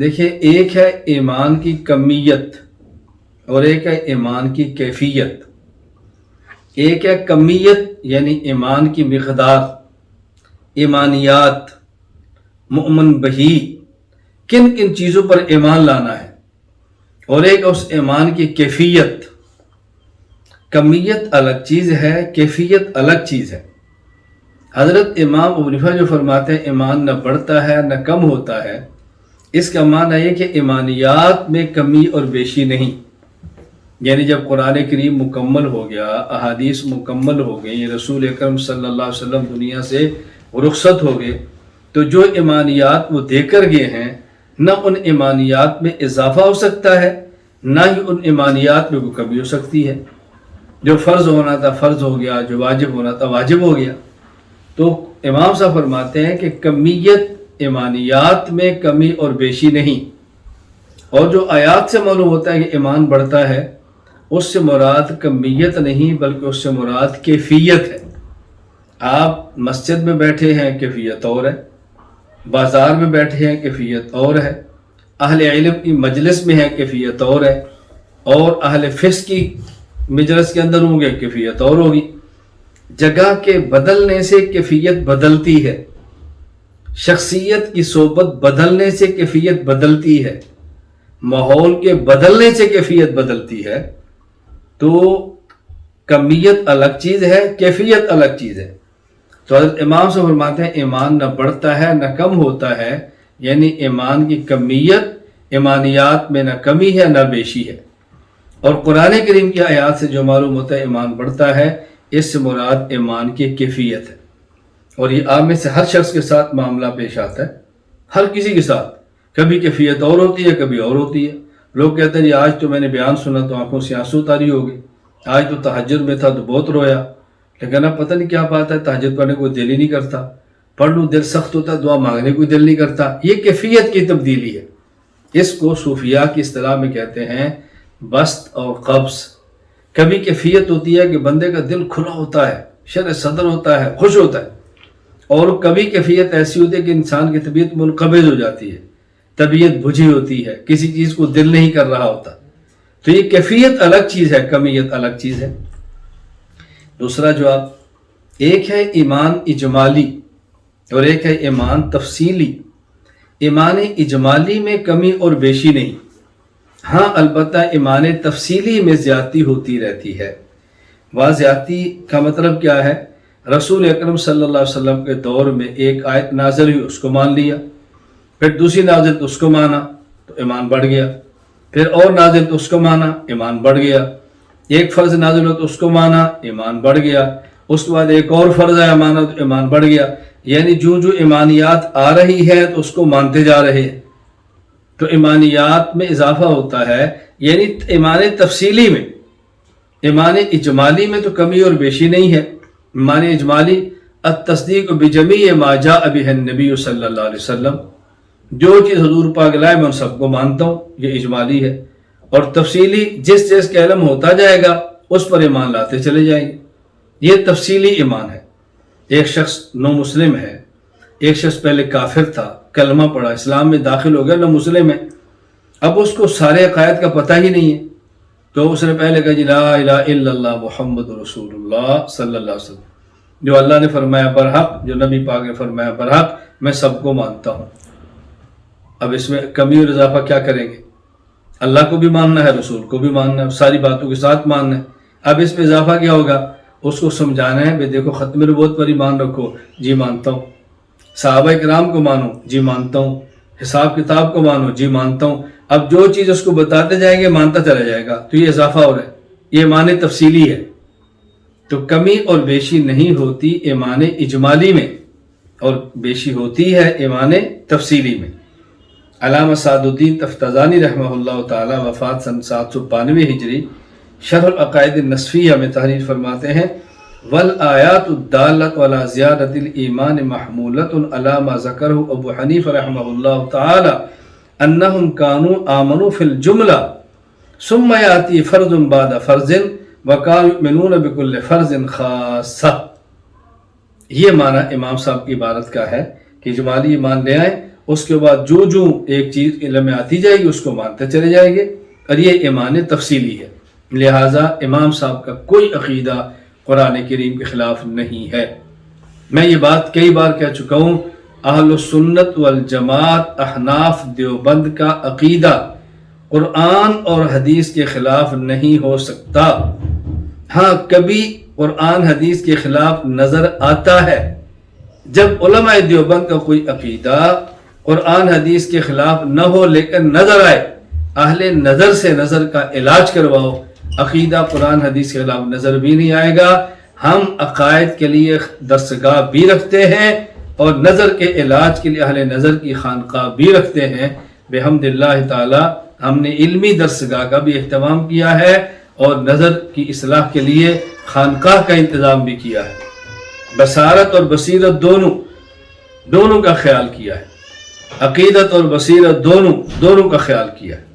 دیکھیں، ایک ہے ایمان کی کمیت اور ایک ہے ایمان کی کیفیت۔ ایک ہے کمیت یعنی ایمان کی مقدار، ایمانیات، مؤمن بہی، کن کن چیزوں پر ایمان لانا ہے، اور ایک اس ایمان کی کیفیت۔ کمیت الگ چیز ہے، کیفیت الگ چیز ہے۔ حضرت امام ابو حنیفہ جو فرماتے ہیں ایمان نہ بڑھتا ہے نہ کم ہوتا ہے، اس کا معنی یہ کہ ایمانیات میں کمی اور بیشی نہیں۔ یعنی جب قرآن کریم مکمل ہو گیا، احادیث مکمل ہو گئی، رسول اکرم صلی اللہ علیہ وسلم دنیا سے رخصت ہو گئے، تو جو ایمانیات وہ دے کر گئے ہیں، نہ ان ایمانیات میں اضافہ ہو سکتا ہے، نہ ہی ان ایمانیات میں کوئی کمی ہو سکتی ہے۔ جو فرض ہونا تھا فرض ہو گیا، جو واجب ہونا تھا واجب ہو گیا۔ تو امام صاحب فرماتے ہیں کہ کمیت ایمانیات میں کمی اور بیشی نہیں۔ اور جو آیات سے معلوم ہوتا ہے کہ ایمان بڑھتا ہے، اس سے مراد کمیت نہیں بلکہ اس سے مراد کیفیت ہے۔ آپ مسجد میں بیٹھے ہیں، کیفیت اور ہے، بازار میں بیٹھے ہیں، کیفیت اور ہے، اہل علم کی مجلس میں ہے، کیفیت اور ہے، اور اہل فسق کی مجلس کے اندر ہوں گے، کیفیت اور ہوگی۔ جگہ کے بدلنے سے کیفیت بدلتی ہے، شخصیت کی صحبت بدلنے سے کیفیت بدلتی ہے، ماحول کے بدلنے سے کیفیت بدلتی ہے۔ تو کمیت الگ چیز ہے، کیفیت الگ چیز ہے۔ تو حضرت امام سے فرماتے ہیں ایمان نہ بڑھتا ہے نہ کم ہوتا ہے، یعنی ایمان کی کمیت، ایمانیات میں نہ کمی ہے نہ بیشی ہے۔ اور قرآن کریم کی آیات سے جو معلوم ہوتا ہے ایمان بڑھتا ہے، اس سے مراد ایمان کی کیفیت ہے۔ اور یہ آپ میں سے ہر شخص کے ساتھ معاملہ پیش آتا ہے، ہر کسی کے ساتھ۔ کبھی کیفیت اور ہوتی ہے، کبھی اور ہوتی ہے۔ لوگ کہتے ہیں جی آج تو میں نے بیان سنا تو آنکھوں سے آنسو طاری ہو گئے، آج تو تہجد میں تھا تو بہت رویا، لیکن اب پتہ نہیں کیا بات ہے، تہجد پڑھنے کو دل ہی نہیں کرتا، پڑھ لوں دل سخت ہوتا، دعا مانگنے کو دل نہیں کرتا۔ یہ کیفیت کی تبدیلی ہے۔ اس کو صوفیاء کی اصطلاح میں کہتے ہیں بسط اور قبض۔ کبھی کیفیت ہوتی ہے کہ بندے کا دل کھلا ہوتا ہے، شرح صدر ہوتا ہے، خوش ہوتا ہے، اور کبھی کیفیت ایسی ہوتی ہے کہ انسان کی طبیعت منقبض ہو جاتی ہے، طبیعت بجھی ہوتی ہے، کسی چیز کو دل نہیں کر رہا ہوتا۔ تو یہ کیفیت الگ چیز ہے، کمیت الگ چیز ہے۔ دوسرا جواب، ایک ہے ایمان اجمالی اور ایک ہے ایمان تفصیلی۔ ایمان اجمالی میں کمی اور بیشی نہیں، ہاں البتہ ایمان تفصیلی میں زیادتی ہوتی رہتی ہے۔ وہ زیادتی کا مطلب کیا ہے؟ رسول اکرم صلی اللہ علیہ وسلم کے دور میں ایک آیت نازل ہوئی، اس کو مان لیا، پھر دوسری نازل تو اس کو مانا تو ایمان بڑھ گیا، پھر اور نازل تو اس کو مانا، ایمان بڑھ گیا، ایک فرض نازل ہو تو اس کو مانا، ایمان بڑھ گیا، اس کے بعد ایک اور فرض آیا مانا تو ایمان بڑھ گیا۔ یعنی جو جو ایمانیات آ رہی ہے تو اس کو مانتے جا رہے ہیں، تو ایمانیات میں اضافہ ہوتا ہے۔ یعنی ایمان تفصیلی میں، ایمان اجمالی میں تو کمی اور بیشی نہیں ہے۔ ایمان اجمالی التصدیق بجمیع ما جاء بہ النبی صلی اللہ علیہ وسلم، جو چیز حضور پاک لائے میں ان سب کو مانتا ہوں، یہ اجمالی ہے۔ اور تفصیلی جس چیز کا علم ہوتا جائے گا اس پر ایمان لاتے چلے جائیں گے، یہ تفصیلی ایمان ہے۔ ایک شخص نو مسلم ہے، ایک شخص پہلے کافر تھا، کلمہ پڑھا، اسلام میں داخل ہو گیا، نو مسلم ہے، اب اس کو سارے عقائد کا پتہ ہی نہیں ہے، تو اس نے پہلے کہا جی لا الہ الا اللہ محمد رسول اللہ صلی اللہ علیہ وسلم، جو اللہ نے فرمایا برحق، جو نبی پاک نے فرمایا برحق، میں سب کو مانتا ہوں۔ اب اس میں کمی اور اضافہ کیا کریں گے؟ اللہ کو بھی ماننا ہے، رسول کو بھی ماننا ہے، ساری باتوں کے ساتھ ماننا ہے۔ اب اس میں اضافہ کیا ہوگا؟ اس کو سمجھانا ہے، بھئی دیکھو ختم نبوت پر ایمان رکھو، جی مانتا ہوں، صحابہ کرام کو مانو، جی مانتا ہوں، حساب کتاب کو مانو، جی مانتا ہوں۔ اب جو چیز اس کو بتاتے جائیں گے مانتا چلا جائے گا، تو یہ اضافہ ہو رہا ہے، یہ ایمان تفصیلی ہے۔ تو کمی اور بیشی نہیں ہوتی ایمان اجمالی میں، اور بیشی ہوتی ہے ایمان تفصیلی میں۔ علامہ سعد الدین تفتازانی رحمہ اللہ تعالی وفات سن 792 ہجری، شرح العقائد النصفیہ میں تحریر فرماتے ہیں والآیات الدالۃ علی زیادۃ الایمان محمولۃ علی ما ذکرہ ابو حنیفہ رحمہ اللہ تعالی انہم کانوا آمنوا فی الجملہ ثم یاتی فرض بعد فرض وکانوا یؤمنون بکل فرض خاصہ۔ یہ معنی امام صاحب کی عبارت کا ہے کہ اجمالی ایمان لے آئیں اس کے بعد جو ایک چیز علم میں آتی جائے گی اس کو مانتے چلے جائیں گے، اور یہ ایمان تفصیلی ہے۔ لہٰذا امام صاحب کا کوئی عقیدہ قرآن کریم کے خلاف نہیں ہے۔ میں یہ بات کئی بار کہہ چکا ہوں، اہل السنت والجماعت احناف دیوبند کا عقیدہ قرآن اور حدیث کے خلاف نہیں ہو سکتا۔ ہاں کبھی قرآن حدیث کے خلاف نظر آتا ہے، جب علماء دیوبند کا کوئی عقیدہ قرآن حدیث کے خلاف نہ ہو لیکن نظر آئے، اہل نظر سے نظر کا علاج کرواؤ، عقیدہ قرآن حدیث کے خلاف نظر بھی نہیں آئے گا۔ ہم عقائد کے لیے درسگاہ بھی رکھتے ہیں اور نظر کے علاج کے لیے اہل نظر کی خانقاہ بھی رکھتے ہیں۔ بحمد اللہ تعالی ہم نے علمی درسگاہ کا بھی اہتمام کیا ہے اور نظر کی اصلاح کے لیے خانقاہ کا انتظام بھی کیا ہے، بصارت اور بصیرت دونوں کا خیال کیا ہے، عقیدت اور بصیرت دونوں کا خیال کیا ہے۔